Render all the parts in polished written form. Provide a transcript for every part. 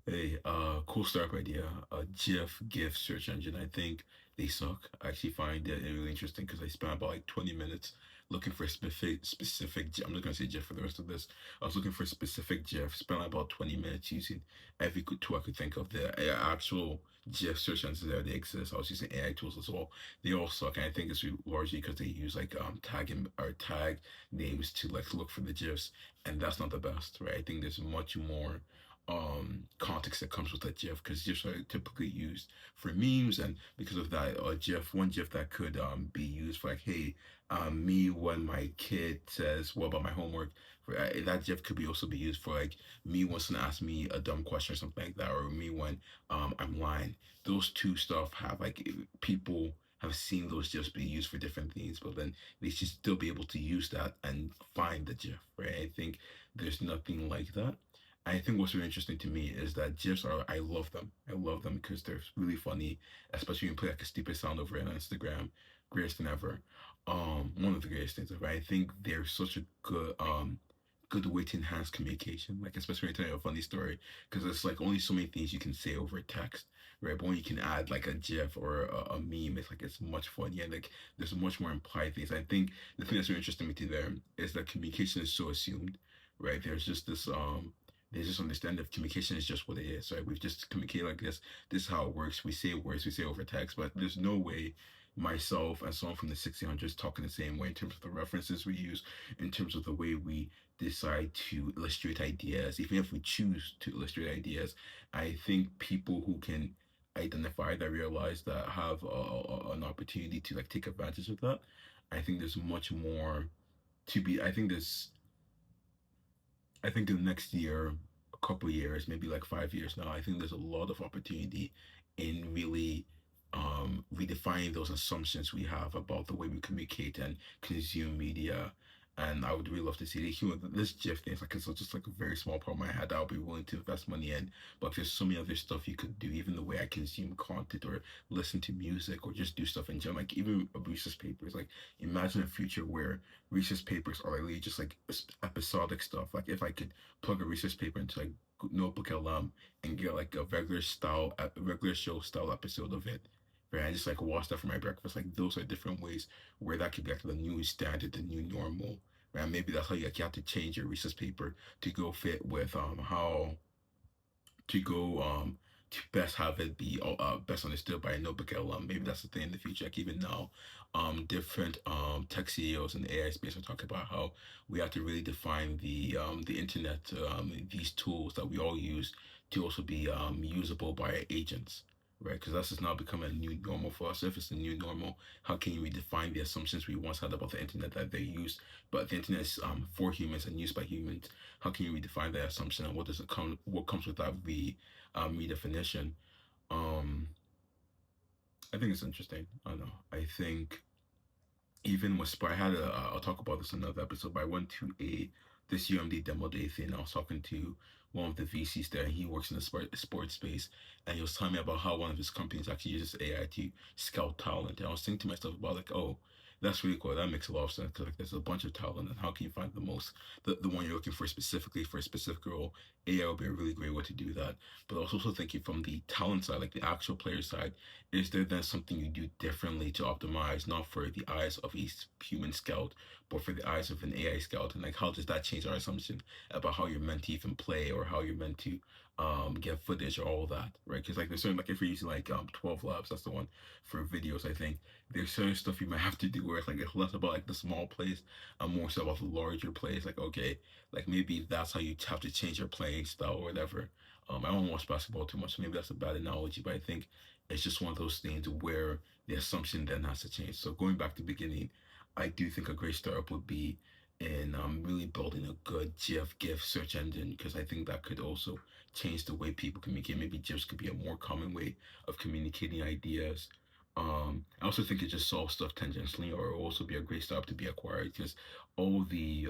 Hey, cool startup idea. A GIF search engine. I think they suck. I actually find it really interesting because I spent about like 20 minutes looking for a specific GIF. I'm not gonna say GIF for the rest of this. I was looking for a specific GIF. Spent about 20 minutes using every tool I could think of. The actual GIF search engines there they exist. I was using AI tools as well. They all suck, and I think it's largely because they use like tag names to like look for the GIFs, and that's not the best, right? I think there's much more context that comes with a GIF because GIFs are typically used for memes, and because of that, a GIF, one GIF that could be used for like, hey, me when my kid says, "What about my homework?" That GIF could be also be used for like me when someone asks me a dumb question or something like that, or me when I'm lying. Those two stuff have like people have seen those GIFs be used for different things, but then they should still be able to use that and find the GIF, right? I think there's nothing like that. I think what's really interesting to me is that GIFs are, I love them. I love them because they're really funny, especially when you play like a stupid sound over it on Instagram. Greatest thing ever. One of the greatest things ever. I think they're such a good way to enhance communication, like especially when you're telling a funny story, because it's like only so many things you can say over text, right? But when you can add like a GIF or a meme, it's like it's much funnier. And like there's much more implied things. I think the thing that's really interesting to me there is that communication is so assumed, right? There's just understand that communication is just what it is, right? We've just communicated like this. This is how it works. We say words, we say over text, but there's no way myself and someone from the 1600s talking the same way in terms of the references we use, in terms of the way we decide to illustrate ideas, even if we choose to illustrate ideas. I think people who can identify that, realize that, have an opportunity to like take advantage of that. I think there's much more to be. I think in the next year, a couple years, maybe like 5 years now, I think there's a lot of opportunity in really redefining those assumptions we have about the way we communicate and consume media. And I would really love to see the human this GIF thing. It's just like a very small problem I had that I'll be willing to invest money in. But there's so many other stuff you could do, even the way I consume content or listen to music or just do stuff in general. Like even research papers. Like imagine a future where research papers are really just like episodic stuff. Like if I could plug a research paper into like Notebook LM and get like a regular show style episode of it. Right, I just like watch that for my breakfast. Like those are different ways where that could be like the new standard, the new normal. Right, maybe that's how you have to change your research paper to go fit with how to go to best have it be best understood by a notebook LM. Maybe that's the thing in the future. Like even now, different tech CEOs in the AI space are talking about how we have to really define the internet, these tools that we all use to also be usable by agents. Right, because that's just now becoming a new normal for us. If it's the new normal, how can you redefine the assumptions we once had about the internet that they use? But the internet is for humans and used by humans. How can you redefine that assumption, and what does it come? What comes with that redefinition? Um, I think it's interesting. I don't know. I think even with I had I'll talk about this in another episode, but I went to a this UMD demo day thing. I was talking to one of the VCs there, and he works in the sports space, and he was telling me about how one of his companies actually uses AI to scout talent. And I was thinking to myself about like, oh, that's really cool. That makes a lot of sense because like there's a bunch of talent, and how can you find the one you're looking for specifically for a specific role? AI will be a really great way to do that. But I was also thinking from the talent side, like the actual player side, is there then something you do differently to optimize, not for the eyes of a human scout, but for the eyes of an AI scout? And like, how does that change our assumption about how you're meant to even play or how you're meant to get footage or all that, right? Because like there's certain like if you're using like 12 labs, that's the one for videos. I think there's certain stuff you might have to do where it's less about like the small plays and more so about the larger plays. Like okay, like maybe that's how you have to change your playing style or whatever. I don't watch basketball too much, so maybe that's a bad analogy, but I think it's just one of those things where the assumption then has to change. So going back to the beginning, I do think a great startup would be in really building a good GIF search engine because I think that could also change the way people communicate. Maybe GIFs could be a more common way of communicating ideas. I also think it just solves stuff tangentially, or it'll also be a great startup to be acquired because all the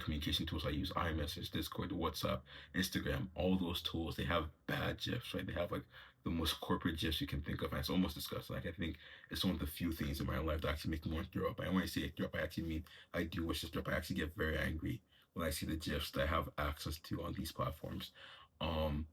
communication tools I use, iMessage, Discord, WhatsApp, Instagram, all those tools, they have bad GIFs, right? They have like the most corporate GIFs you can think of, and it's almost disgusting. Like I think it's one of the few things in my life that actually make me want to throw up. And when I say throw up, I actually mean I do wish to throw up. I actually get very angry when I see the GIFs that I have access to on these platforms. Um,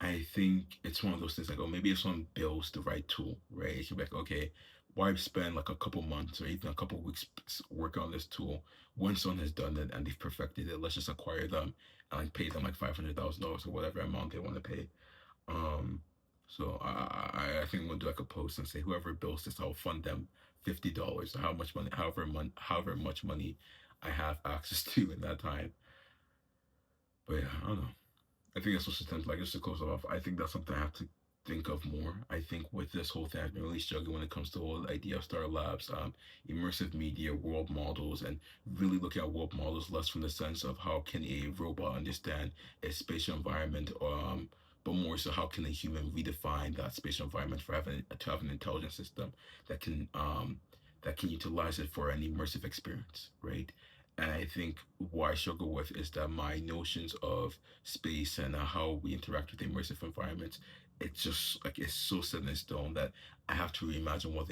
I think it's one of those things like, oh, maybe if someone builds the right tool, right? It should be like, okay, why spend like a couple months or even a couple weeks working on this tool when someone has done it and they've perfected it? Let's just acquire them and like pay them like $500,000 or whatever amount they want to pay. Um, so I think I'm gonna do like a post and say whoever builds this, I'll fund them $50 or how much money, however much money I have access to in that time. But yeah, I don't know. I think that's also sometimes like just to close it off. I think that's something I have to think of more. I think with this whole thing, I've been really struggling when it comes to the whole idea of Star Labs, immersive media, world models, and really looking at world models less from the sense of how can a robot understand a spatial environment, but more so how can a human redefine that spatial environment for having to have an intelligent system that can utilize it for an immersive experience, right? And I think what I struggle with is that my notions of space and how we interact with immersive environments, it's just like it's so set in stone that I have to reimagine what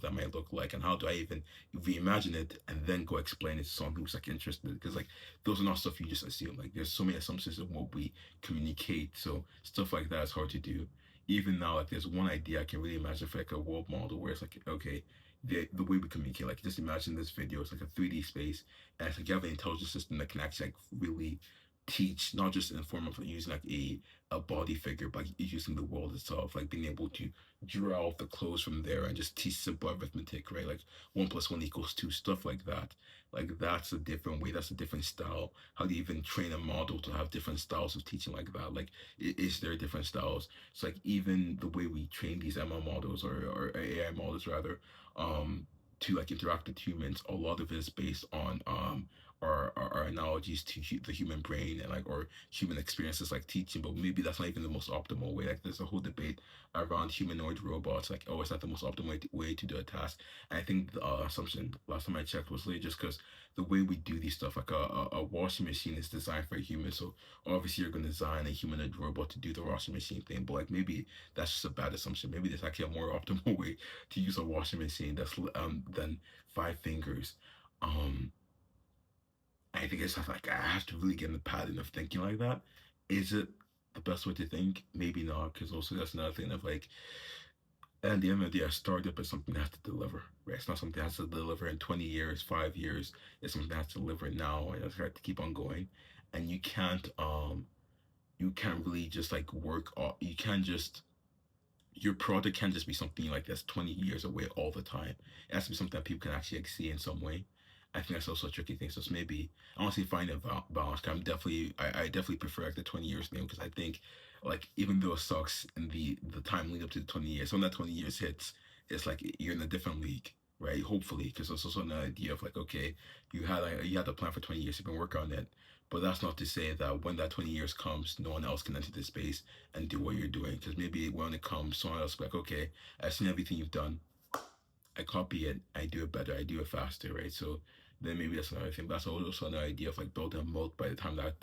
that might look like, and how do I even reimagine it and then go explain it to someone who's like interested, because like those are not stuff you just assume. Like there's so many assumptions of what we communicate, so stuff like that is hard to do. Even now, like there's one idea I can really imagine for like a world model where it's like, okay, the way we communicate, like just imagine this video, it's like a 3D space, and it's like you have an intelligent system that can actually like really teach, not just in the form of using like a body figure, but using the world itself, like being able to draw out the clothes from there and just teach simple arithmetic, right? Like 1 + 1 = 2, stuff like that. Like that's a different way, that's a different style. How do you even train a model to have different styles of teaching like that? Like is there different styles? It's like even the way we train these ML models, or AI models rather, to like interact with humans, a lot of it is based on our analogies to the human brain and like or human experiences like teaching, but maybe that's not even the most optimal way. Like there's a whole debate around humanoid robots, like oh, it's not the most optimal way to do a task. And I think the assumption last time I checked was really just because the way we do these stuff, like a washing machine is designed for a human, so obviously you're going to design a humanoid robot to do the washing machine thing, but like maybe that's just a bad assumption. Maybe there's actually a more optimal way to use a washing machine that's than 5 fingers. um I think it's like I have to really get in the pattern of thinking like that. Is it the best way to think? Maybe not, because also that's another thing of like at the end of the day, a startup is something that has to deliver, right? It's not something that has to deliver in 20 years, 5 years. It's something that has to deliver now, and it's got to keep on going. And you can't really just like work off, you can't just your product can't just be something like that's 20 years away all the time. It has to be something that people can actually like, see in some way. I think that's also a tricky thing. So it's maybe honestly find a balance. I definitely prefer like the 20 years thing, because I think like even though it sucks in the time lead up to the 20 years, when that 20 years hits, it's like you're in a different league, right? Hopefully, because there's also an idea of like, okay, you had a plan for 20 years, you've been working on it. But that's not to say that when that 20 years comes, no one else can enter this space and do what you're doing. Because maybe when it comes, someone else will be like, okay, I've seen everything you've done. I copy it. I do it better. I do it faster, right? So then maybe that's another thing. That's also another idea of like building a moat by the time that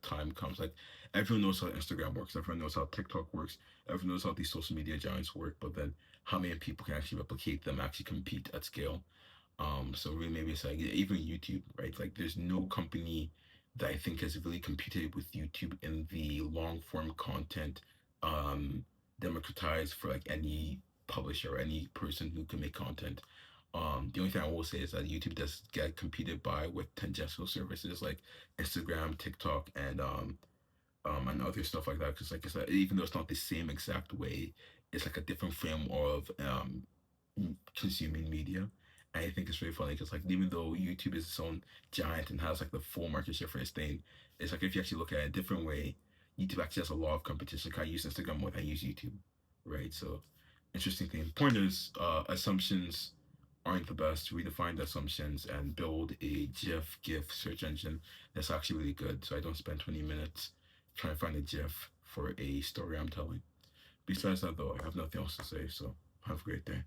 time comes. Like everyone knows how Instagram works. Everyone knows how TikTok works. Everyone knows how these social media giants work. But then how many people can actually replicate them, actually compete at scale? So really maybe it's like even YouTube, right? Like there's no company that I think has really competed with YouTube in the long form content um democratized for like any publisher or any person who can make content. The only thing I will say is that YouTube does get competed by with tangential services like Instagram, TikTok, and other stuff like that. Because like I said, even though it's not the same exact way, it's like a different frame of consuming media. And I think it's really funny because like even though YouTube is its own giant and has like the full market share for its thing, it's like if you actually look at it a different way, YouTube actually has a lot of competition. I use Instagram more than I use YouTube, right? So interesting thing. Point is, assumptions aren't the best. Redefine the assumptions and build a GIF search engine that's actually really good. So I don't spend 20 minutes trying to find a GIF for a story I'm telling. Besides that, though, I have nothing else to say. So have a great day.